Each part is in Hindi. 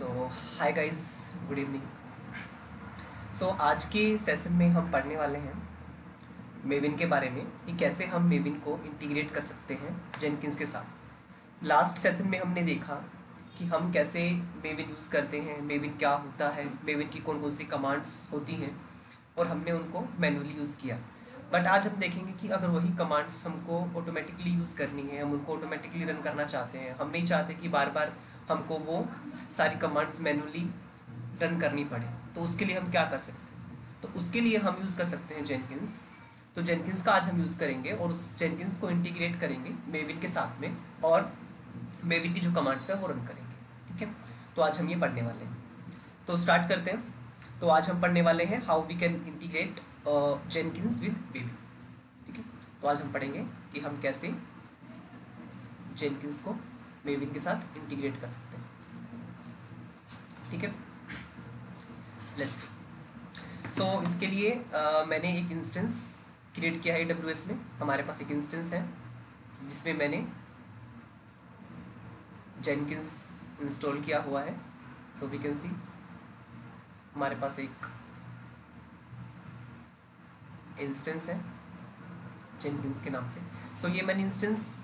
सो हाय गाइस, गुड इवनिंग। सो आज के सेशन में हम पढ़ने वाले हैं मेविन के बारे में कि कैसे हम मेविन को इंटीग्रेट कर सकते हैं जेनकिंस के साथ। लास्ट सेशन में हमने देखा कि हम कैसे मेविन यूज़ करते हैं, मेविन क्या होता है, मेविन की कौन कौन सी कमांड्स होती हैं और हमने उनको मैनुअली यूज़ किया। बट आज हम देखेंगे कि अगर वही कमांड्स हमको ऑटोमेटिकली यूज़ करनी है, हम उनको ऑटोमेटिकली रन करना चाहते हैं, हम नहीं चाहते कि बार बार हमको वो सारी कमांड्स मैनुअली रन करनी पड़े, तो उसके लिए हम क्या कर सकते हैं? तो उसके लिए हम यूज़ कर सकते हैं जेनकिंस। तो जेनकिंस का आज हम यूज़ करेंगे और उस जेनकिंस को इंटीग्रेट करेंगे मेविन के साथ में और मेविन की जो कमांड्स है वो रन करेंगे। ठीक है, तो आज हम ये पढ़ने वाले हैं। तो स्टार्ट करते हैं। तो आज हम पढ़ने वाले हैं how we can integrate Jenkins with Maven. ठीक है, तो आज हम पढ़ेंगे कि हम कैसे जेनकिंस को मेविन के साथ इंटीग्रेट कर सकते हैं। ठीक है, लेट्स सी। सो इसके लिए मैंने एक इंस्टेंस क्रिएट किया है AWS में। हमारे पास एक इंस्टेंस है जिसमें मैंने जेनकिंस इंस्टॉल किया हुआ है। सो वी कैन सी हमारे पास एक इंस्टेंस है जेनकिंस के नाम से। सो ये मैंने इंस्टेंस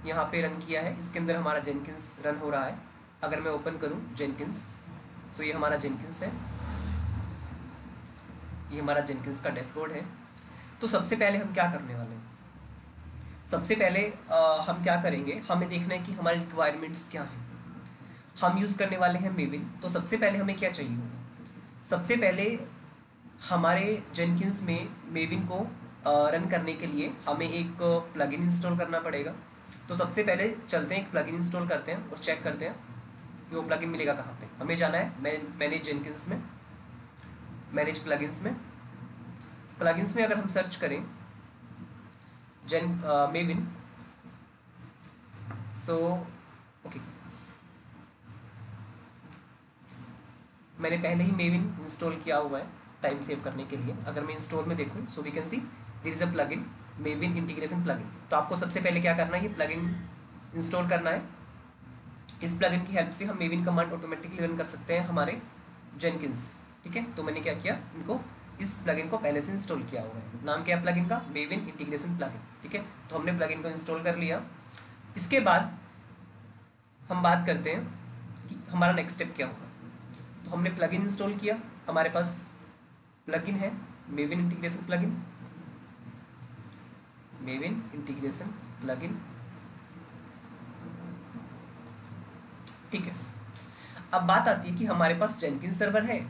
यहाँ पे रन किया है, इसके अंदर हमारा जेनकिंस रन हो रहा है। अगर मैं ओपन करूँ जेनकिंस, सो ये हमारा जेनकिंस है, ये हमारा जेनकिंस का डैशबोर्ड है। तो सबसे पहले हम क्या करने वाले हैं? सबसे पहले हम क्या करेंगे, हमें देखना है कि हमारी रिक्वायरमेंट्स क्या हैं। हम यूज़ करने वाले हैं मेविन, तो सबसे पहले हमें क्या चाहिए होगा? सबसे पहले हमारे जेनकिंस में मेविन को रन करने के लिए हमें एक प्लगइन इंस्टॉल करना पड़ेगा। तो सबसे पहले चलते हैं, एक प्लगइन इंस्टॉल करते हैं और चेक करते हैं कि वो प्लगइन मिलेगा कहाँ पे। हमें जाना है मैनेज जेनकिंस में, मैनेज प्लगइन्स में। प्लगइन्स में अगर हम सर्च करें मेविन, सो ओके, मैंने पहले ही मेविन इंस्टॉल किया हुआ है टाइम सेव करने के लिए। अगर मैं इंस्टॉल में देखूं, so we can see this is a plugin, Maven integration plugin. तो आपको सबसे पहले क्या करना है, ये प्लगइन इंस्टॉल करना है। इस प्लगइन की हेल्प से हम मेविन कमांड ऑटोमेटिकली रन कर सकते हैं हमारे जेनकिंस। ठीक है, तो मैंने क्या किया, इनको इस प्लगइन को पहले से इंस्टॉल किया हुआ है। नाम क्या है प्लगइन का? Maven integration plugin. ठीक है, तो हमने प्लगइन को इंस्टॉल कर लिया। इसके बाद हम बात करते हैं कि हमारा नेक्स्ट स्टेप क्या होगा। तो हमने प्लगइन इंस्टॉल किया, हमारे पास प्लगइन है Maven integration plugin, Maven integration plugin. ठीक है, अब बात आती है कि हमारे पास जेनकिंस सर्वर है,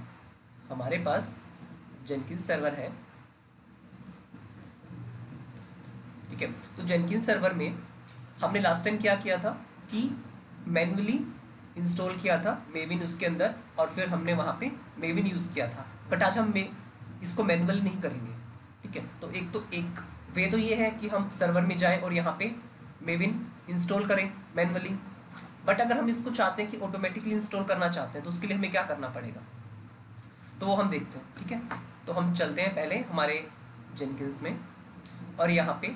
हमारे पास जेनकिंस सर्वर है। ठीक है, तो जेनकिंस सर्वर में हमने लास्ट टाइम क्या किया था कि मैन्युअली इंस्टॉल किया था मेविन उसके अंदर, और फिर हमने वहाँ पे मेविन यूज़ किया था। बट आज हम इसको मैनुअली नहीं करेंगे। ठीक है, तो एक वे तो ये है कि हम सर्वर में जाएं और यहाँ पे मेविन इंस्टॉल करें मैनुअली। बट अगर हम इसको चाहते हैं कि ऑटोमेटिकली इंस्टॉल करना चाहते हैं, तो उसके लिए हमें क्या करना पड़ेगा, तो वो हम देखते हैं। ठीक है, तो हम चलते हैं पहले हमारे जेनकिंस में, और यहाँ पे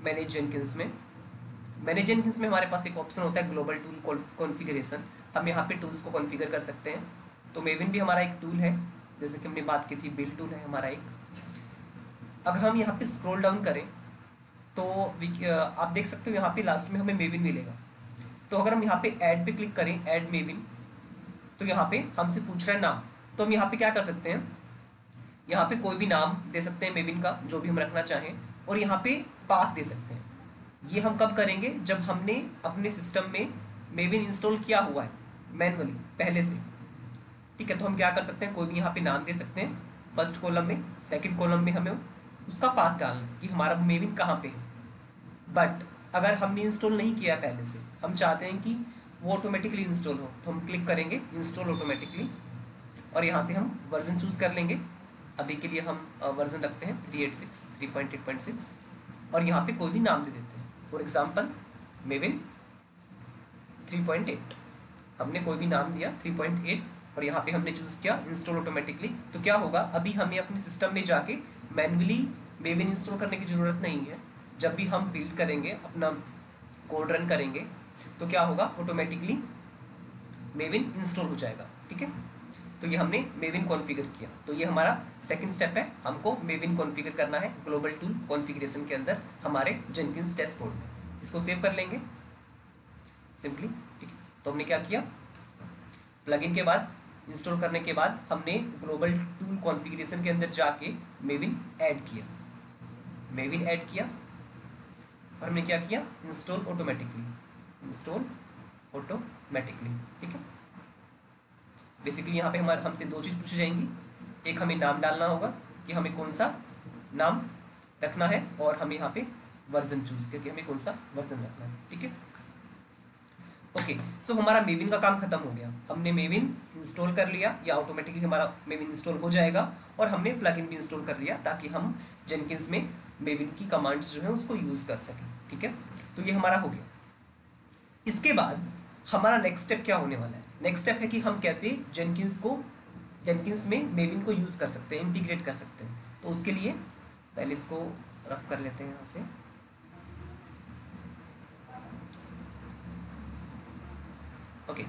मैनेज जेनकिंस में। मैनेज जेनकिंस में हमारे पास एक ऑप्शन होता है ग्लोबल टूल कॉन्फ़िगरेशन। हम यहाँ पे टूल्स को कॉन्फ़िगर कर सकते हैं। तो मेविन भी हमारा एक टूल है, जैसे कि हमने बात की थी, बिल्ड टूल है हमारा एक। अगर हम यहाँ पे स्क्रॉल डाउन करें तो आप देख सकते हो यहाँ पे लास्ट में हमें मेविन मिलेगा। तो अगर हम यहाँ पे ऐड पे क्लिक करें, ऐड मेविन, तो यहाँ पे हमसे पूछ रहा है नाम। तो हम यहाँ पे क्या कर सकते हैं, यहाँ पे कोई भी नाम दे सकते हैं मेविन का, जो भी हम रखना चाहें, और यहाँ पे पाथ दे सकते हैं। ये हम कब करेंगे, जब हमने अपने सिस्टम में मेविन इंस्टॉल किया हुआ है मैनुअली पहले से। ठीक है, तो हम क्या कर सकते हैं, कोई भी यहाँ पे नाम दे सकते हैं फर्स्ट कॉलम में, सेकंड कॉलम में हमें उसका पाथ डालना है कि हमारा मेविन कहाँ पे है। बट अगर हमने इंस्टॉल नहीं किया पहले से, हम चाहते हैं कि वो ऑटोमेटिकली इंस्टॉल हो, तो हम क्लिक करेंगे इंस्टॉल ऑटोमेटिकली, और यहाँ से हम वर्जन चूज़ कर लेंगे। अभी के लिए हम वर्जन रखते हैं 3.8.6, और यहाँ पे कोई भी नाम दे देते हैं। फॉर एग्जाम्पल मेविन 3.8, हमने कोई भी नाम दिया 3.8, और यहाँ पे हमने चूज़ किया इंस्टॉल ऑटोमेटिकली। तो क्या होगा, अभी हमें अपने सिस्टम में जाके मैन्युअली मेविन इंस्टॉल करने की ज़रूरत नहीं है। जब भी हम बिल्ड करेंगे, अपना कोड रन करेंगे, तो क्या होगा, ऑटोमेटिकली मेविन इंस्टॉल हो जाएगा। ठीक है, तो ये हमने मेविन कॉन्फ़िगर किया। तो ये हमारा सेकंड स्टेप है, हमको मेविन कॉन्फ़िगर करना है ग्लोबल टूल कॉन्फ़िगरेशन के अंदर हमारे जेनकिंस डैशबोर्ड में। इसको सेव कर लेंगे सिंपली। ठीक है, तो हमने क्या किया, प्लगइन के बाद इंस्टॉल करने के बाद हमने ग्लोबल टूल कॉन्फ़िगरेशन के अंदर जाके मेविन ऐड किया, मेविन ऐड किया और हमने क्या किया, इंस्टॉल ऑटोमेटिकली, इंस्टॉल ऑटोमेटिकली। ठीक है, बेसिकली यहाँ पे हमारे हमसे दो चीज़ पूछी जाएंगी, एक हमें नाम डालना होगा कि हमें कौन सा नाम रखना है और हमें यहाँ पे वर्जन चूज करके हमें कौन सा वर्जन रखना है। ठीक है, ओके, सो हमारा मेविन का काम खत्म हो गया, हमने मेविन इंस्टॉल कर लिया या ऑटोमेटिकली हमारा मेविन इंस्टॉल हो जाएगा और हमने प्लगइन भी इंस्टॉल कर लिया ताकि हम जेनकिंस में मेविन की कमांड्स जो है उसको यूज़ कर सकें। ठीक है, तो ये हमारा हो गया। इसके बाद हमारा नेक्स्ट स्टेप क्या होने वाला है, नेक्स्ट स्टेप है कि हम कैसे जेनकिंस में मेविन को यूज़ कर सकते हैं, इंटीग्रेट कर सकते हैं। तो उसके लिए पहले इसको रफ कर लेते हैं यहाँ से। ओके,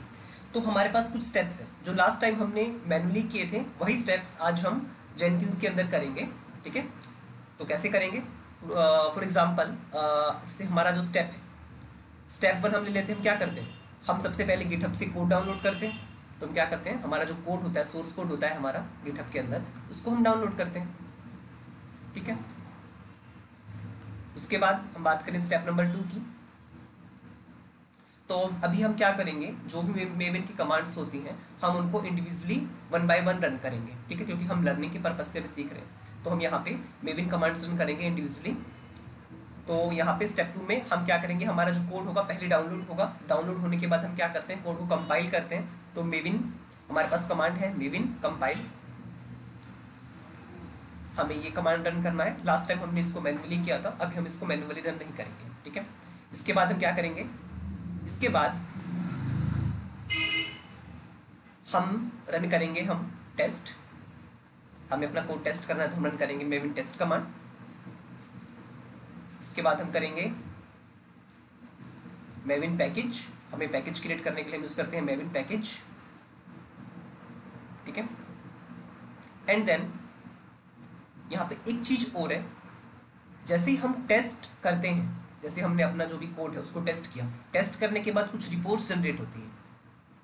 तो हमारे पास कुछ स्टेप्स हैं जो लास्ट टाइम हमने मैनुअली किए थे, वही स्टेप्स आज हम जेनकिंस के अंदर करेंगे। ठीक है, तो कैसे करेंगे, फॉर एग्जांपल जैसे हमारा जो स्टेप है, स्टेप 1 हम ले लेते हैं। हम क्या करते हैं, हम सबसे पहले गिटहब से कोड डाउनलोड करते हैं। तो हम क्या करते हैं, हमारा जो कोड होता है, सोर्स कोड होता है हमारा गिटहब के अंदर, उसको हम डाउनलोड करते हैं। ठीक है, उसके बाद हम बात करें स्टेप नंबर 2 की। तो अभी हम क्या करेंगे, जो भी मेविन की कमांड्स होती हैं हम उनको इंडिविजुअली 1 बाय 1 रन करेंगे। ठीक है, क्योंकि हम लर्निंग के पर्पज से भी सीख रहे हैं, तो हम यहाँ पे मेविन कमांड्स रन करेंगे इंडिविजुअली। तो यहाँ पे स्टेप 2 में हम क्या करेंगे, हमारा जो कोड होगा पहले डाउनलोड होगा, डाउनलोड होने के बाद हम क्या करते हैं, कोड को कंपाइल करते हैं। तो मेविन हमारे पास कमांड है, मेविन कंपाइल, हमें ये कमांड रन करना है। लास्ट टाइम हमने इसको मैनुअली किया था, अभी हम इसको मैनुअली रन नहीं करेंगे। ठीक है, इसके बाद हम क्या करेंगे, इसके बाद हम रन करेंगे हम टेस्ट, हमें अपना कोड टेस्ट करना है तो हम रन करेंगे मेविन टेस्ट कमांड। इसके बाद हम करेंगे मेविन पैकेज, हमें पैकेज क्रिएट करने के लिए यूज करते हैं मेविन पैकेज। ठीक है, एंड देन यहाँ पे एक चीज और है, जैसे ही हम टेस्ट करते हैं, जैसे हमने अपना जो भी कोड है उसको टेस्ट किया, टेस्ट करने के बाद कुछ रिपोर्ट्स जनरेट होती हैं,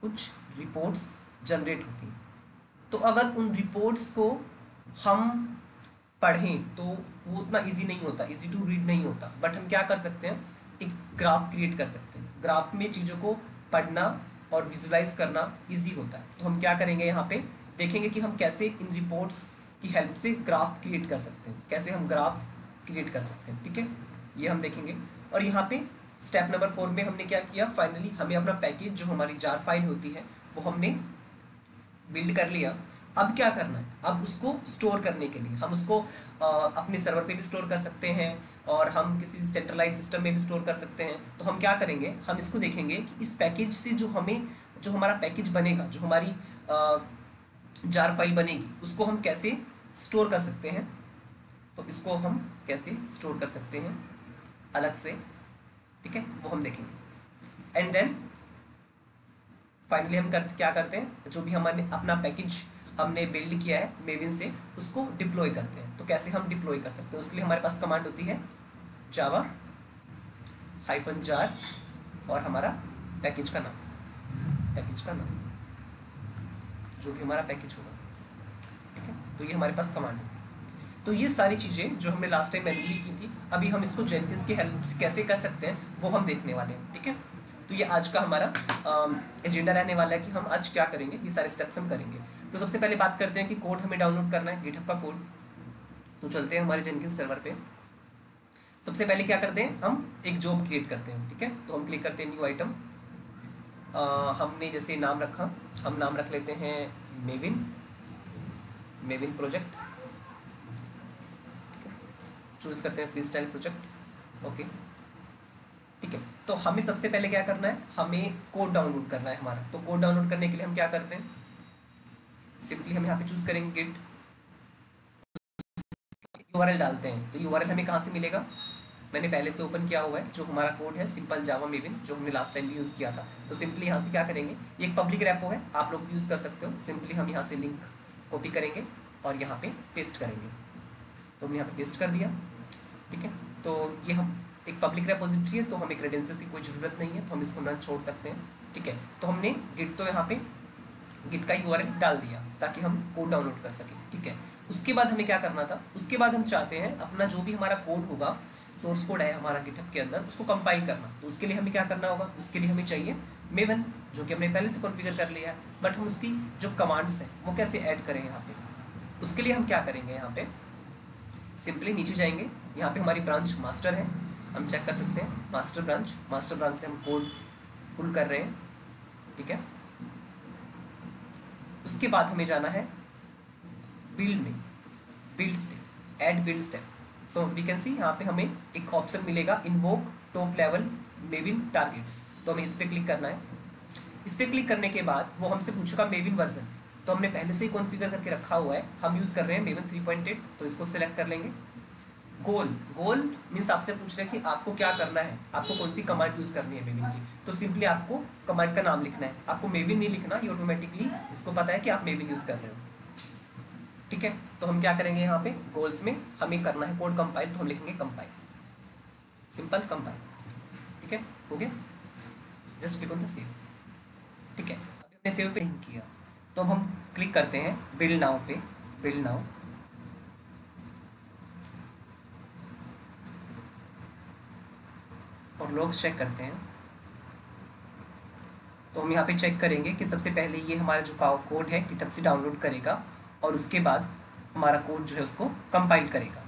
कुछ रिपोर्ट्स जनरेट होती हैं। तो अगर उन रिपोर्ट्स को हम पढ़ें तो वो उतना इजी नहीं होता, इजी टू रीड नहीं होता, बट हम क्या कर सकते हैं, एक ग्राफ क्रिएट कर सकते हैं। ग्राफ में चीज़ों को पढ़ना और विजुलाइज करना इजी होता है। तो हम क्या करेंगे, यहाँ पे देखेंगे कि हम कैसे इन रिपोर्ट्स की हेल्प से ग्राफ क्रिएट कर सकते हैं, कैसे हम ग्राफ क्रिएट कर सकते हैं। ठीक है, ये हम देखेंगे। और यहाँ पे स्टेप नंबर 4 में हमने क्या किया, फाइनली हमें अपना पैकेज जो हमारी जार फाइल होती है वो हमने बिल्ड कर लिया। अब क्या करना है, अब उसको स्टोर करने के लिए हम उसको अपने सर्वर पे भी स्टोर कर सकते हैं और हम किसी सेंट्रलाइज सिस्टम में भी स्टोर कर सकते हैं। तो हम क्या करेंगे, हम इसको देखेंगे कि इस पैकेज से जो हमारा पैकेज बनेगा, जो हमारी जार फाइल बनेगी, उसको हम कैसे स्टोर कर सकते हैं। तो इसको हम कैसे स्टोर कर सकते हैं अलग से, ठीक है, वो हम देखेंगे। एंड देन फाइनली हम क्या करते हैं, जो भी हमने अपना पैकेज हमने बिल्ड किया है मेविन से, उसको डिप्लॉय करते हैं। तो कैसे हम डिप्लॉय कर सकते हैं, उसके लिए हमारे पास कमांड होती है जावा -jar और हमारा पैकेज का नाम, जो भी हमारा पैकेज होगा। ठीक है, तो ये हमारे पास कमांड होती है। तो ये सारी चीज़ें जो हमने लास्ट टाइम मैनुअली की थी, अभी हम इसको जेनकिंस की हेल्प से कैसे कर सकते हैं वो हम देखने वाले हैं। ठीक है, तो ये आज का हमारा एजेंडा रहने वाला है कि हम आज क्या करेंगे, ये सारे स्टेप्स हम करेंगे। तो सबसे पहले बात करते हैं कि कोड हमें डाउनलोड करना है, गिटहब का कोड। तो चलते हैं हमारे जेनकिंस सर्वर पे। सबसे पहले क्या करते हैं, हम एक जॉब क्रिएट करते हैं। ठीक है, तो हम क्लिक करते हैं न्यू आइटम। हमने जैसे नाम रखा, हम नाम रख लेते हैं मेविन प्रोजेक्ट। चूज करते हैं फ्री स्टाइल प्रोजेक्ट। ओके, ठीक है, तो हमें सबसे पहले क्या करना है, हमें कोड डाउनलोड करना है हमारा। तो कोड डाउनलोड करने के लिए हम क्या करते हैं, सिंपली हम यहाँ पे चूज करेंगे गिट, यूआरएल डालते हैं। तो यूआरएल हमें कहाँ से मिलेगा, मैंने पहले से ओपन किया हुआ है, जो हमारा कोड है सिंपल जावा मेविन जो हमने लास्ट टाइम भी यूज़ किया था। तो सिंपली यहाँ से क्या करेंगे, ये एक पब्लिक रेपो है, आप लोग यूज़ कर सकते हो। सिंपली हम यहाँ से लिंक कॉपी करेंगे और यहाँ पे पेस्ट करेंगे। तो हमने यहाँ पे पेस्ट कर दिया, ठीक है। तो ये हम एक पब्लिक रेपोजिटरी है, तो हमें क्रेडेंशियल्स की कोई ज़रूरत नहीं है, तो हम इसको रन छोड़ सकते हैं, ठीक है। तो हमने गिट तो यहाँ पे गिट का यूआरएल डाल दिया ताकि हम कोड डाउनलोड कर सकें, ठीक है। उसके बाद हमें क्या करना था, उसके बाद हम चाहते हैं अपना जो भी हमारा कोड होगा, सोर्स कोड है हमारा गिटहब के अंदर, उसको कंपाइल करना। तो उसके लिए हमें क्या करना होगा, उसके लिए हमें चाहिए मेवन, जो कि हमने पहले से कॉन्फ़िगर कर लिया है। बट हम उसकी जो कमांड्स हैं वो कैसे ऐड करें यहाँ पे, उसके लिए हम क्या करेंगे, यहाँ पे सिंपली नीचे जाएंगे, यहाँ पे हमारी ब्रांच मास्टर है, हम चेक कर सकते हैं मास्टर ब्रांच से हम कोड पुल कर रहे हैं, ठीक है। उसके बाद हमें जाना है बिल्ड में, build step, add build step. So we can see यहाँ पे हमें एक ऑप्शन मिलेगा invoke top level Maven targets, तो हमें इस पर क्लिक करना है। इस पर क्लिक करने के बाद वो हमसे पूछेगा मेविन वर्जन, तो हमने पहले से ही कॉन्फ़िगर करके रखा हुआ है, हम यूज़ कर रहे हैं मेविन 3.8, तो इसको सेलेक्ट कर लेंगे। गोल मीन्स आपसे पूछ रहे हैं कि आपको क्या करना है, आपको कौन सी कमांड यूज़ करनी है मेविन की। तो सिंपली आपको कमांड का नाम लिखना है, आपको मेविन नहीं लिखना, ये ऑटोमेटिकली इसको पता है कि आप मेविन यूज़ कर रहे हो, ठीक है। तो हम क्या करेंगे, यहाँ पे गोल्स में हमें करना है कोड कंपाइल, तो हम लिखेंगे कंपाइल, सिंपल कंपाइल, ठीक है, हो गया। Just click on the save, ठीक है। अभी हमने सेव पे नहीं किया, तो अब हम क्लिक करते हैं बिल्ड नाउ पे, बिल्ड नाउ, और लॉग्स चेक करते हैं। तो हम यहाँ पे चेक करेंगे कि सबसे पहले ये हमारा जो कोड है गिटहब से डाउनलोड करेगा और उसके बाद हमारा कोड जो है उसको कंपाइल करेगा।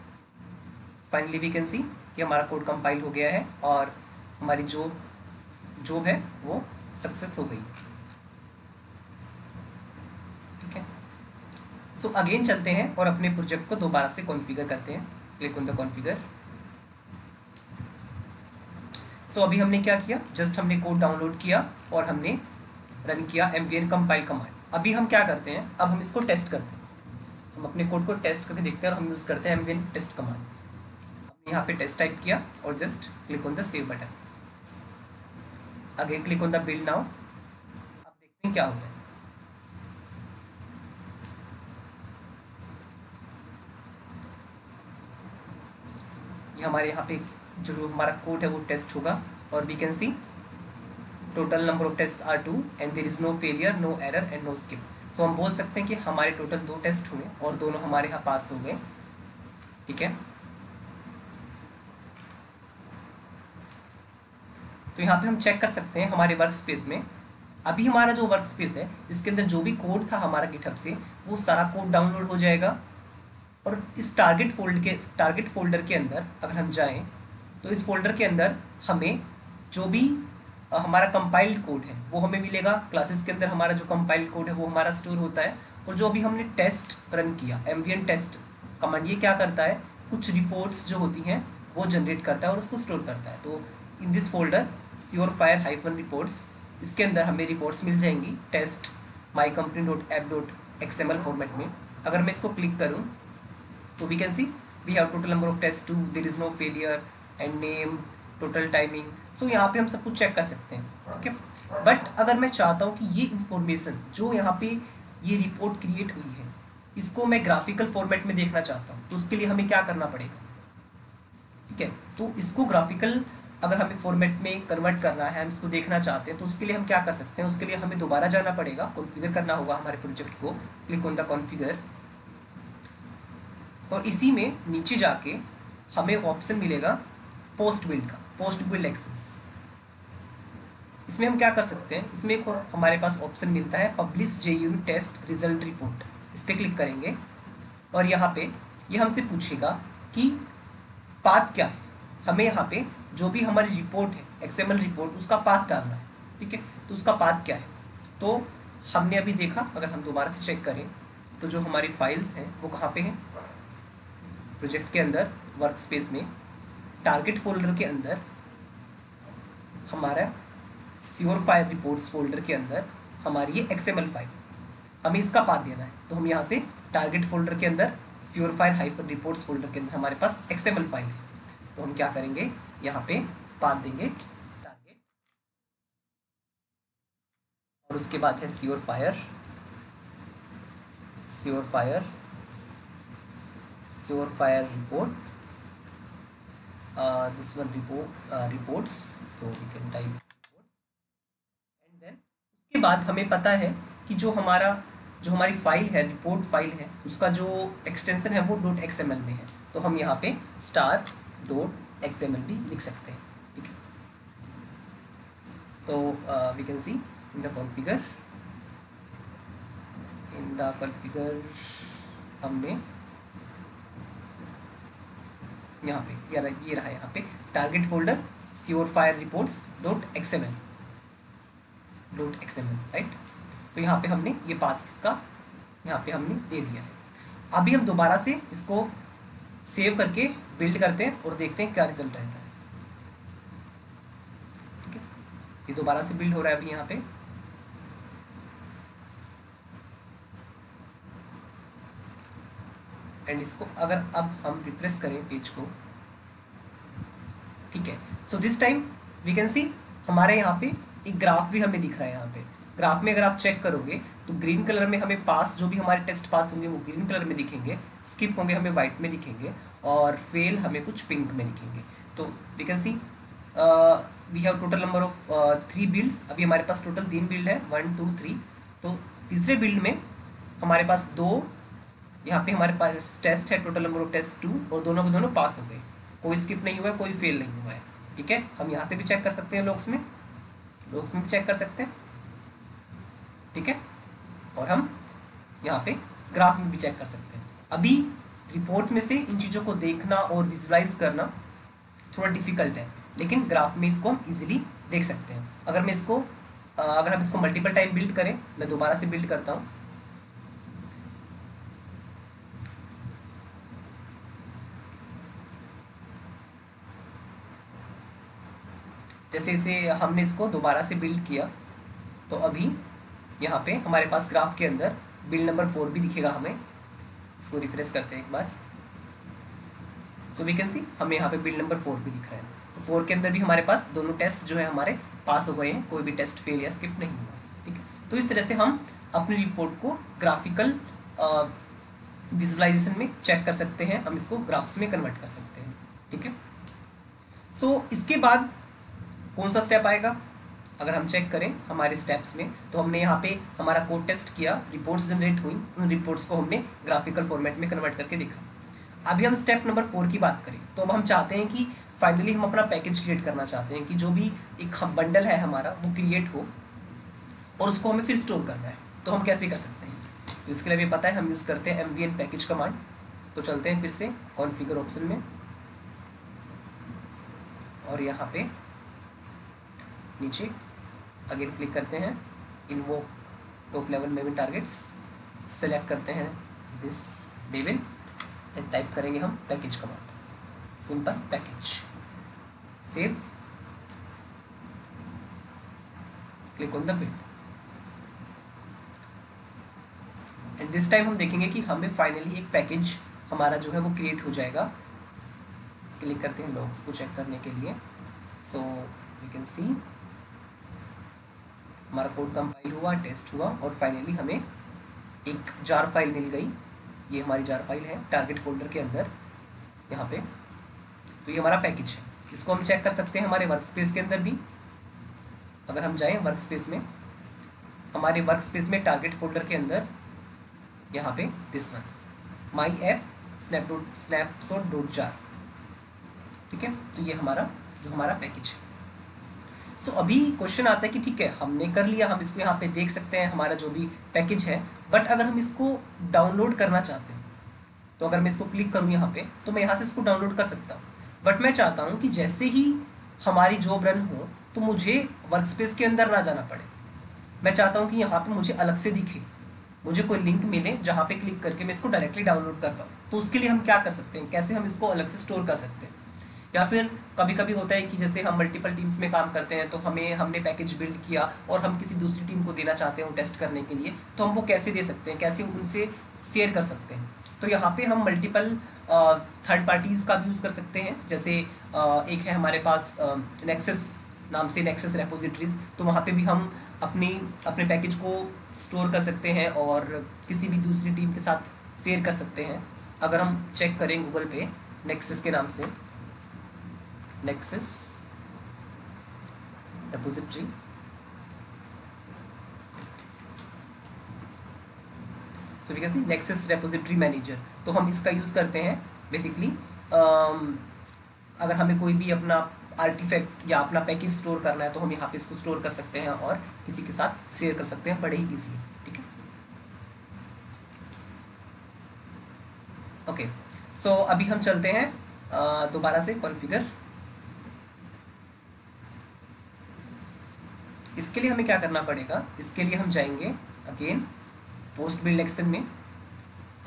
फाइनली वी कैन सी कि हमारा कोड कंपाइल हो गया है और हमारी जॉब है वो सक्सेस हो गई, ठीक है। सो अगेन चलते हैं और अपने प्रोजेक्ट को दोबारा से कॉन्फ़िगर करते हैं, क्लिक ऑन द कॉन्फ़िगर। सो अभी हमने क्या किया, जस्ट हमने कोड डाउनलोड किया और हमने रन किया mvn कंपाइल कमांड। अभी हम क्या करते हैं, अब हम इसको टेस्ट करते हैं, हम अपने कोड को टेस्ट करके देखते हैं और हम यूज़ करते हैं mvn टेस्ट कमांड। हमने यहाँ पे टेस्ट टाइप किया और just click on the save button, again click on the build now. अब देखते हैं क्या होता है। ये हमारे यहाँ पे जो हमारा कोड है वो टेस्ट होगा और we can see total number of test are 2 and there is no failure, no error and no skip. So हम बोल सकते हैं कि हमारे टोटल 2 टेस्ट हुए और दोनों हमारे यहाँ पास हो गए, ठीक है। तो यहाँ पे हम चेक कर सकते हैं हमारे वर्क स्पेस में, अभी हमारा जो वर्क स्पेस है इसके अंदर जो भी कोड था हमारा गिटहब से वो सारा कोड डाउनलोड हो जाएगा। और इस टारगेट फोल्डर के अंदर अगर हम जाएं तो इस फोल्डर के अंदर हमें जो भी हमारा कंपाइल्ड कोड है वो हमें मिलेगा। क्लासेस के अंदर हमारा जो कंपाइल्ड कोड है वो हमारा स्टोर होता है, और जो अभी हमने टेस्ट रन किया mvn टेस्ट कमांड, ये क्या करता है, कुछ रिपोर्ट्स जो होती हैं वो जनरेट करता है और उसको स्टोर करता है। तो in this folder surefire -reports, इसके अंदर हमें रिपोर्ट्स मिल जाएंगी टेस्ट mycompany.app.xml फॉर्मेट में। अगर मैं इसको क्लिक करूँ तो we can see we have total number of test 2, there is no failure and name, total timing. So यहाँ पे हम सब कुछ चेक कर सकते हैं, ठीक है। बट अगर मैं चाहता हूँ कि ये इंफॉर्मेशन जो यहाँ पे ये रिपोर्ट क्रिएट हुई है इसको मैं ग्राफिकल फॉर्मेट में देखना चाहता हूँ, तो उसके लिए हमें क्या करना पड़ेगा, ठीक है। तो इसको ग्राफिकल अगर हमें फॉर्मेट में कन्वर्ट करना है, हम इसको देखना चाहते हैं, तो उसके लिए हम क्या कर सकते हैं, उसके लिए हमें दोबारा जाना पड़ेगा, कॉन्फ़िगर करना होगा हमारे प्रोजेक्ट को, क्लिक ऑन द कॉन्फ़िगर, और इसी में नीचे जाके हमें ऑप्शन मिलेगा पोस्ट बिल्ड का, पोस्ट बिल्ड एक्सेस। इसमें हम क्या कर सकते हैं, इसमें एक हमारे पास ऑप्शन मिलता है publish JUnit test result report, इस पर क्लिक करेंगे और यहाँ पे ये हमसे पूछेगा कि पाथ क्या है, हमें यहाँ पे जो भी हमारी रिपोर्ट है XML रिपोर्ट उसका पाथ डालना है, ठीक है। तो उसका पाथ क्या है, तो हमने अभी देखा, अगर हम दोबारा से चेक करें तो जो हमारी फाइल्स हैं वो कहाँ पे हैं, प्रोजेक्ट के अंदर वर्क स्पेस में टारगेट फोल्डर के अंदर हमारा surefire रिपोर्ट्स फोल्डर के अंदर हमारी ये XML फाइल, हमें इसका पाथ देना है। तो हम यहाँ से टारगेट फोल्डर के अंदर surefire -reports फोल्डर के अंदर हमारे पास XML फाइल है, तो हम क्या करेंगे, यहाँ पे पाथ देंगे टारगेट, और उसके बाद है Surefire, Surefire, Surefire report, this one reports, so we can type reports, and then उसके बाद हमें पता है कि जो हमारी फाइल है, रिपोर्ट फाइल है, उसका जो एक्सटेंशन है वो .xml में है, तो हम यहाँ पे star.xml भी लिख सकते हैं, ठीक है। तो we can see in the configure हमने यहाँ पे ये रहा यहाँ पे target folder Surefire reports .xml, right. तो यहाँ पे हमने ये पाथ इसका यहाँ पे हमने दे दिया है। अभी हम दोबारा से इसको सेव करके बिल्ड करते हैं और देखते हैं क्या रिजल्ट रहता है, ठीक है। ये दोबारा से बिल्ड हो रहा है अभी यहाँ पे, एंड इसको अगर अब हम रिफ्रेश करें पेज को, ठीक है, so this time we can see हमारे यहाँ पे एक ग्राफ भी हमें दिख रहा है। यहाँ पे ग्राफ में अगर आप चेक करोगे तो ग्रीन कलर में हमें पास, जो भी हमारे टेस्ट पास होंगे वो ग्रीन कलर में दिखेंगे, स्किप होंगे हमें वाइट में दिखेंगे, और फेल हमें कुछ पिंक में दिखेंगे। तो we can see we have total number of 3 builds. अभी हमारे पास टोटल 3 बिल्ड है, 1 2 3। तो तीसरे बिल्ड में हमारे पास 2, यहाँ पे हमारे पास टेस्ट है, टोटल नंबर ऑफ टेस्ट 2, और दोनों के दोनों पास हो गए, कोई स्किप नहीं हुआ है, कोई फेल नहीं हुआ है, ठीक है। हम यहाँ से भी चेक कर सकते हैं, लॉग्स में भी चेक कर सकते हैं, ठीक है, और हम यहाँ पे ग्राफ में भी चेक कर सकते हैं। अभी रिपोर्ट में से इन चीज़ों को देखना और विजुलाइज करना थोड़ा डिफिकल्ट है, लेकिन ग्राफ में इसको हम इजीली देख सकते हैं। अगर हम इसको मल्टीपल टाइम बिल्ड करें, मैं दोबारा से बिल्ड करता हूँ, जैसे इसे हमने इसको दोबारा से बिल्ड किया, तो अभी यहाँ पे हमारे पास ग्राफ के अंदर बिल्ड नंबर 4 भी दिखेगा हमें। इसको रिफ्रेश करते हैं एक बार, सो वी कैन सी हमें यहाँ पे बिल्ड नंबर 4 भी दिख रहा है। तो 4 के अंदर भी हमारे पास दोनों टेस्ट जो है हमारे पास हो गए हैं, कोई भी टेस्ट फेल या स्किप नहीं हुआ है, ठीक है। तो इस तरह से हम अपनी रिपोर्ट को ग्राफिकल विजुअलाइजेशन में चेक कर सकते हैं, हम इसको ग्राफ्स में कन्वर्ट कर सकते हैं, ठीक है। सो इसके बाद कौन सा स्टेप आएगा, अगर हम चेक करें हमारे स्टेप्स में, तो हमने यहाँ पे हमारा कोड टेस्ट किया, रिपोर्ट्स जनरेट हुई, उन रिपोर्ट्स को हमने ग्राफिकल फॉर्मेट में कन्वर्ट करके देखा। अभी हम स्टेप नंबर 4 की बात करें, तो अब हम चाहते हैं कि फाइनली हम अपना पैकेज क्रिएट करना चाहते हैं, कि जो भी एक बंडल है हमारा वो क्रिएट हो और उसको हमें फिर स्टोर करना है। तो हम कैसे कर सकते हैं, तो इसके लिए भी पता है हम यूज़ करते हैं mvn पैकेज कमांड। तो चलते हैं फिर से कॉन्फ़िगर ऑप्शन में, और यहाँ पे नीचे अगेन क्लिक करते हैं, invoke top level Maven targets, select करते हैं दिस मेविन, एंड टाइप करेंगे हम package command, simple package, save, click on the build, and this time हम देखेंगे कि हमें फाइनली एक पैकेज हमारा जो है वो क्रिएट हो जाएगा। क्लिक करते हैं लॉग्स को चेक करने के लिए, सो वी कैन सी हमारा कोड कंपाइल हुआ, टेस्ट हुआ, और फाइनली हमें एक जार फाइल मिल गई। ये हमारी जार फाइल है टारगेट फोल्डर के अंदर यहाँ पे। तो ये हमारा पैकेज है, इसको हम चेक कर सकते हैं हमारे वर्क स्पेस के अंदर भी। अगर हम जाएं वर्क स्पेस में, हमारे वर्क स्पेस में टारगेट फोल्डर के अंदर यहाँ पे this one my app snapshot.jar, ठीक है। तो ये हमारा पैकेज है। सो अभी क्वेश्चन आता है कि ठीक है, हमने कर लिया, हम इसको यहाँ पे देख सकते हैं हमारा जो भी पैकेज है, बट अगर हम इसको डाउनलोड करना चाहते हैं, तो अगर मैं इसको क्लिक करूँ यहाँ पे, तो मैं यहाँ से इसको डाउनलोड कर सकता हूँ। बट मैं चाहता हूँ कि जैसे ही हमारी जॉब रन हो तो मुझे वर्क स्पेस के अंदर ना जाना पड़े। मैं चाहता हूँ कि यहाँ पे मुझे अलग से दिखे, मुझे कोई लिंक मिले जहाँ पे क्लिक करके मैं इसको डायरेक्टली डाउनलोड कर पाऊँ। तो उसके लिए हम क्या कर सकते हैं, कैसे हम इसको अलग से स्टोर कर सकते हैं। या फिर कभी कभी होता है कि जैसे हम मल्टीपल टीम्स में काम करते हैं, तो हमने पैकेज बिल्ड किया और हम किसी दूसरी टीम को देना चाहते हैं टेस्ट करने के लिए, तो हम वो कैसे दे सकते हैं, कैसे उनसे शेयर कर सकते हैं। तो यहाँ पे हम मल्टीपल थर्ड पार्टीज़ का भी यूज़ कर सकते हैं। जैसे एक है हमारे पास नेक्सस नाम से, नेक्सस रेपोजिटरीज, तो वहाँ पे भी हम अपने पैकेज को स्टोर कर सकते हैं और किसी भी दूसरी टीम के साथ शेयर कर सकते हैं। अगर हम चेक करें गूगल पे नेक्सस के नाम से, Nexus repository, so we can see Nexus repository manager, तो हम इसका यूज़ करते हैं बेसिकली। अगर हमें कोई भी अपना आर्टिफैक्ट या अपना पैकेज स्टोर करना है तो हम यहाँ पे इसको स्टोर कर सकते हैं और किसी के साथ शेयर कर सकते हैं बड़े ही ईजिली। ठीक है, ओके। सो अभी हम चलते हैं दोबारा से कॉन्फ़िगर। इसके लिए हमें क्या करना पड़ेगा, इसके लिए हम जाएंगे अगेन पोस्ट बिल्ड एक्शन में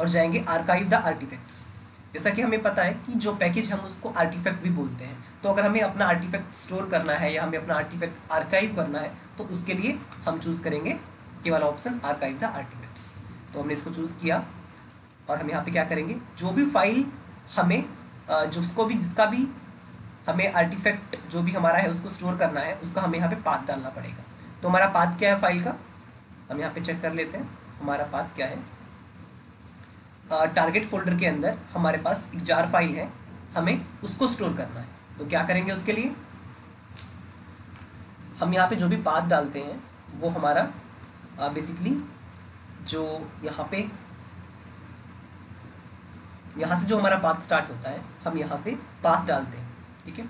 और जाएंगे आर्काइव द आर्टिफैक्ट्स। जैसा कि हमें पता है कि जो पैकेज हम उसको आर्टिफैक्ट भी बोलते हैं, तो अगर हमें अपना आर्टिफैक्ट स्टोर करना है या हमें अपना आर्टिफैक्ट आर्काइव करना है तो उसके लिए हम चूज़ करेंगे ये वाला ऑप्शन, आर्काइव द आर्टिफैक्ट्स। तो हमने इसको चूज़ किया और हम यहाँ पे क्या करेंगे, जो भी फाइल हमें जिसका भी हमें आर्टिफैक्ट जो भी हमारा है उसको स्टोर करना है, उसका हमें यहाँ पे पाथ डालना पड़ेगा। तो हमारा पाथ क्या है फाइल का, हम यहाँ पे चेक कर लेते हैं हमारा पाथ क्या है। टारगेट फोल्डर के अंदर हमारे पास एक जार फाइल है, हमें उसको स्टोर करना है। तो क्या करेंगे उसके लिए, हम यहाँ पे जो भी पाथ डालते हैं वो हमारा बेसिकली जो यहाँ से जो हमारा पाथ स्टार्ट होता है, हम यहाँ से पाथ डालते हैं। ठीक है,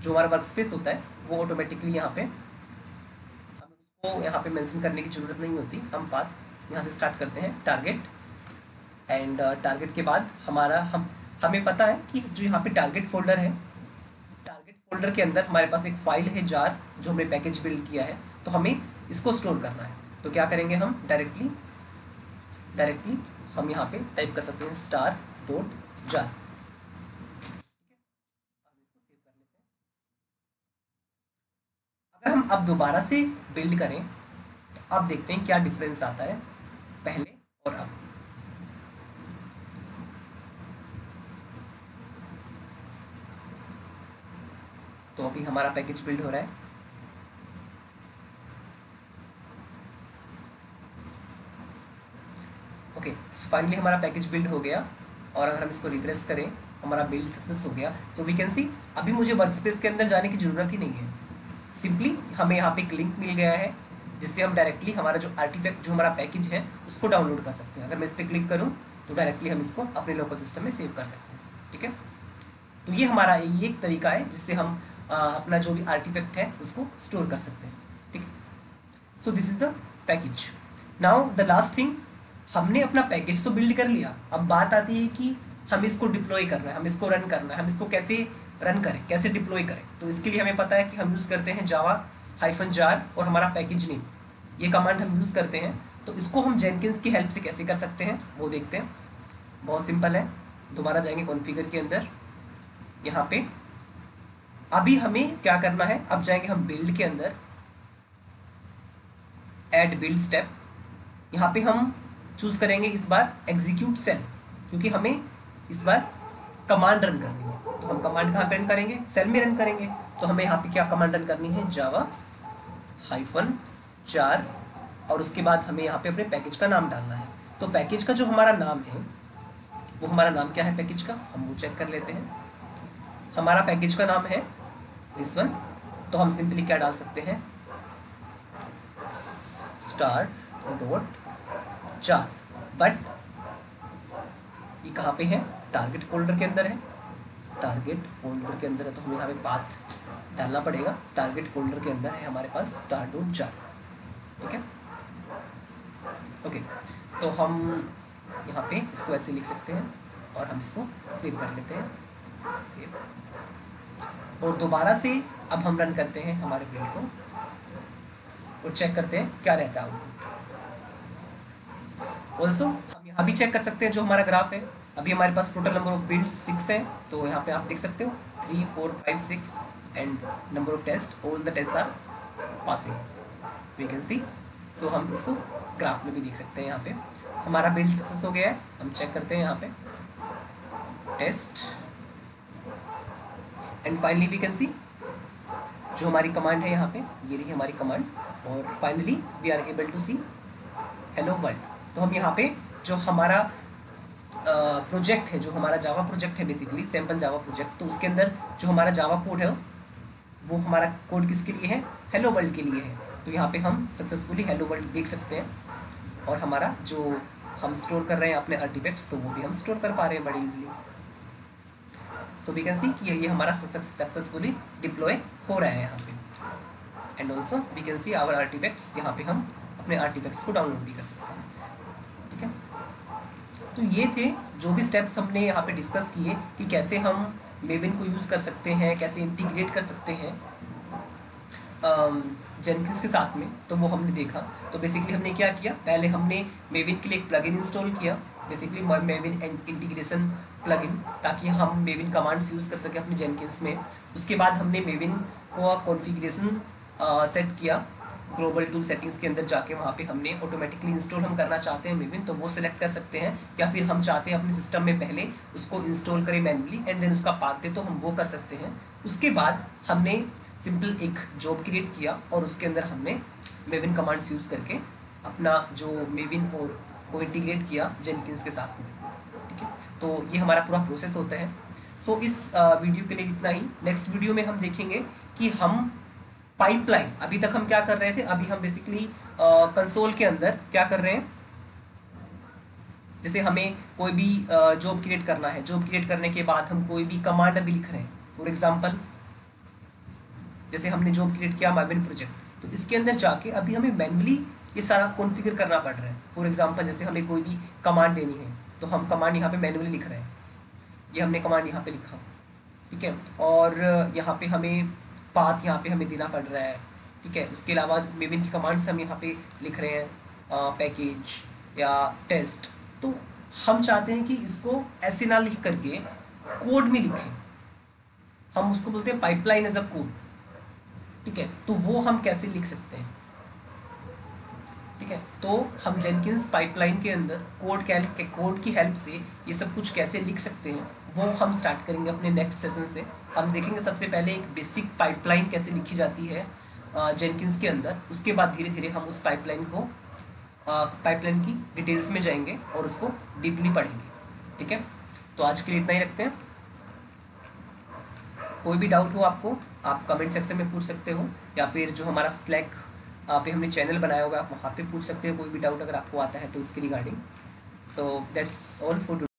जो हमारा वर्क स्पेस होता है वो ऑटोमेटिकली यहाँ पे हम उसको यहाँ पे मेंशन करने की ज़रूरत नहीं होती। हम पाथ यहाँ से स्टार्ट करते हैं टारगेट, एंड टारगेट के बाद हमें पता है कि जो यहाँ पे टारगेट फोल्डर है, टारगेट फोल्डर के अंदर हमारे पास एक फाइल है जार जो हमने पैकेज बिल्ड किया है, तो हमें इसको स्टोर करना है। तो क्या करेंगे, हम डायरेक्टली हम यहाँ पे टाइप कर सकते हैं star.jar। अगर हम अब दोबारा से बिल्ड करें तो अब देखते हैं क्या डिफरेंस आता है पहले और अब। तो अभी हमारा पैकेज बिल्ड हो रहा है। ओके, फाइनली हमारा पैकेज बिल्ड हो गया और अगर हम इसको रिफ्रेश करें हमारा बिल्ड सक्सेस हो गया। सो वी कैन सी अभी मुझे वर्क स्पेस के अंदर जाने की ज़रूरत ही नहीं है, सिंपली हमें यहाँ पे एक लिंक मिल गया है जिससे हम डायरेक्टली हमारा जो आर्टिफैक्ट जो हमारा पैकेज है उसको डाउनलोड कर सकते हैं। अगर मैं इस पर क्लिक करूँ तो डायरेक्टली हम इसको अपने लोकल सिस्टम में सेव कर सकते हैं। ठीक है, तो ये हमारा ये एक तरीका है जिससे हम अपना जो भी आर्टिफैक्ट है उसको स्टोर कर सकते हैं। ठीक है, so this is the package. Now the last thing, हमने अपना पैकेज तो बिल्ड कर लिया, अब बात आती है कि हम इसको डिप्लॉय करना है, हम इसको रन करना है, हम इसको कैसे रन करें, कैसे डिप्लॉय करें। तो इसके लिए हमें पता है कि हम यूज़ करते हैं java-jar और हमारा पैकेज नेम, ये कमांड हम यूज़ करते हैं। तो इसको हम जेनकिंस की हेल्प से कैसे कर सकते हैं वो देखते हैं। बहुत सिंपल है, दोबारा जाएंगे कॉन्फ़िगर के अंदर, यहाँ पे अभी हमें क्या करना है, अब जाएंगे हम बिल्ड के अंदर, ऐड बिल्ड स्टेप, यहाँ पे हम चूज करेंगे इस बार एग्जीक्यूट सेल, क्योंकि हमें इस बार कमांड रन करनी है। तो हम कमांड कहाँ पे रन करेंगे, सेल में रन करेंगे। तो हमें यहाँ पे क्या कमांड रन करनी है, java-jar, और उसके बाद हमें यहाँ पे अपने पैकेज का नाम डालना है। तो पैकेज का जो हमारा नाम है वो हमारा नाम क्या है पैकेज का, हम वो चेक कर लेते हैं। हमारा पैकेज का नाम है दिस वन, तो हम सिंपली क्या डाल सकते हैं, star.jar, बट ये कहाँ पे है, टारगेट फोल्डर के अंदर है। टारगेट फोल्डर के अंदर है तो हमें यहाँ पे पाथ डालना पड़ेगा। टारगेट फोल्डर के अंदर है हमारे पास star.jar। ठीक है, ओके, तो हम यहाँ पे इसको ऐसे लिख सकते हैं और हम इसको सेव कर लेते हैं, सेव। और दोबारा से अब हम रन करते हैं हमारे बिल्ड को और चेक करते हैं क्या रहता है आउटपुट। ऑल्सो हम यहाँ भी चेक कर सकते हैं जो हमारा ग्राफ है। अभी हमारे पास टोटल नंबर ऑफ बिल्ड्स 6 है, तो यहाँ पे आप देख सकते हो 3, 4, 5, 6 and number of test, all the test are passing, we can see. So हम इसको ग्राफ में भी देख सकते हैं। यहाँ पे हमारा बिल्ड सक्सेस हो गया है, हम चेक करते हैं यहाँ पे। Test and finally we can see जो हमारी कमांड है यहाँ पे, ये रही हमारी कमांड, और finally we are able to see hello world. तो हम यहाँ पे जो हमारा प्रोजेक्ट है, जो हमारा जावा प्रोजेक्ट है बेसिकली सैम्पल जावा प्रोजेक्ट, तो उसके अंदर जो हमारा जावा कोड है वो हमारा कोड किसके लिए है, हेलो वर्ल्ड के लिए है। तो यहाँ पे हम सक्सेसफुली हेलो वर्ल्ड देख सकते हैं, और हमारा जो हम स्टोर कर रहे हैं अपने आर्टिफैक्ट्स, तो वो भी हम स्टोर कर पा रहे हैं बड़े easily. So we can see कि ये हमारा सक्सेसफुली डिप्लॉय हो रहा है यहाँ पे। And also we can see our artifacts, यहाँ पे हम अपने आर्टिफैक्ट्स को डाउनलोड भी कर सकते हैं। ठीक है, तो ये थे जो भी स्टेप्स हमने यहाँ पे डिस्कस किए कि कैसे हम मेविन को यूज़ कर सकते हैं, कैसे इंटीग्रेट कर सकते हैं जेनकिंस के साथ में, तो वो हमने देखा। तो बेसिकली हमने क्या किया, पहले हमने मेविन के लिए एक प्लगइन इंस्टॉल किया, बेसिकली मेविन इंटीग्रेशन प्लगइन, ताकि हम मेविन कमांड्स यूज़ कर सकें अपने जेनकिंस में। उसके बाद हमने मेविन को कॉन्फ़िगरेशन सेट किया ग्लोबल टूल सेटिंग्स के अंदर जाके, वहाँ पे हमने ऑटोमेटिकली इंस्टॉल हम करना चाहते हैं मेविन, तो वो सिलेक्ट कर सकते हैं, या फिर हम चाहते हैं अपने सिस्टम में पहले उसको इंस्टॉल करें मैनुअली एंड देन उसका पाथ दे, तो हम वो कर सकते हैं। उसके बाद हमने सिंपल एक जॉब क्रिएट किया और उसके अंदर हमने मेविन कमांड्स यूज़ करके अपना जो मेविन को इंटीग्रेट किया जेनकिंस के साथ में। ठीक है, तो ये हमारा पूरा प्रोसेस होता है। सो इस वीडियो के लिए इतना ही। नेक्स्ट वीडियो में हम देखेंगे कि हम पाइपलाइन, अभी तक हम क्या कर रहे थे, अभी हम बेसिकली कंसोल के अंदर क्या कर रहे हैं, जैसे हमें कोई भी जॉब क्रिएट करना है, जॉब क्रिएट करने के बाद हम कोई भी कमांड अभी लिख रहे हैं, फॉर एग्जांपल जैसे हमने जॉब क्रिएट किया मेविन प्रोजेक्ट, तो इसके अंदर जाके अभी हमें मैनुअली ये सारा कॉन्फ़िगर करना पड़ रहा है। फॉर एग्जांपल जैसे हमें कोई भी कमांड देनी है, तो हम कमांड यहाँ पे मैनुअली लिख रहे हैं, ये हमने कमांड यहाँ पे लिखा, ठीक है, और यहाँ पे हमें पाथ यहाँ पे हमें देना पड़ रहा है। ठीक है, उसके अलावा मेविन की कमांड्स हम यहाँ पे लिख रहे हैं, पैकेज या टेस्ट, तो हम चाहते हैं कि इसको ऐसे ना लिख करके कोड में लिखें, हम उसको बोलते हैं पाइपलाइन एज अ कोड। ठीक है, तो वो हम कैसे लिख सकते हैं, ठीक है, तो हम जेनकिंस पाइपलाइन के अंदर कोड की हेल्प से ये सब कुछ कैसे लिख सकते हैं, वो हम स्टार्ट करेंगे अपने नेक्स्ट सेशन से। हम देखेंगे सबसे पहले एक बेसिक पाइपलाइन कैसे लिखी जाती है जेनकिंस के अंदर, उसके बाद धीरे धीरे हम उस पाइपलाइन की डिटेल्स में जाएंगे और उसको डीपली पढ़ेंगे। ठीक है, तो आज के लिए इतना ही रखते हैं। कोई भी डाउट हो आपको, आप कमेंट सेक्शन में पूछ सकते हो, या फिर जो हमारा स्लैक पे हमने चैनल बनाया होगा आप वहाँ पे पूछ सकते हो कोई भी डाउट अगर आपको आता है तो इसके regarding. So that's all for